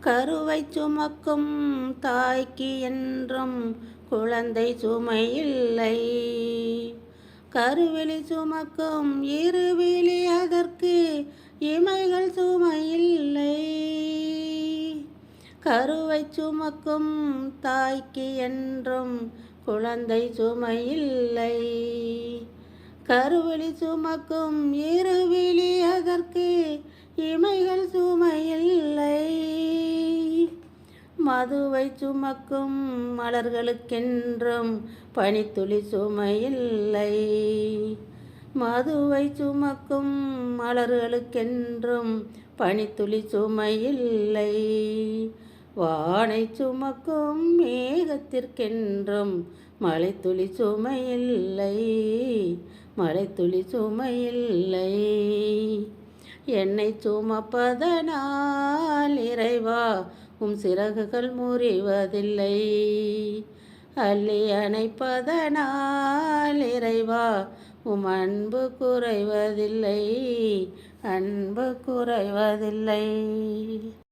கருவை சுமக்கும் தாய்க்கு என்றும் குழந்தை சுமையில்லை. கருவிழி சுமக்கும் இருவிழி அதற்கு இமைகள் சுமையில்லை. கருவை சுமக்கும் தாய்க்கு என்றும் குழந்தை சுமையில்லை. கருவிழி சுமக்கும் இருவிழி அதற்கு இமைகள் சுமையில்லை. மதுவை சுமக்கும் மலர்களுக்கென்றும் பனித்துளி சுமையில்லை. மதுவை சுமக்கும் மலர்களுக்கென்றும் பனித்துளி சுமையில்லை. வானை சுமக்கும் மேகத்திற்கென்றும் மழைத்துளி சுமையில்லை. மழைத்துளி சுமையில்லை. என்னை சுமப்பதனால் இறைவா உம் சிறகுகள் முறிவதில்லை. அள்ளி அணைப்பதனால் இறைவா உம் அன்பு குறைவதில்லை. அன்பு குறைவதில்லை.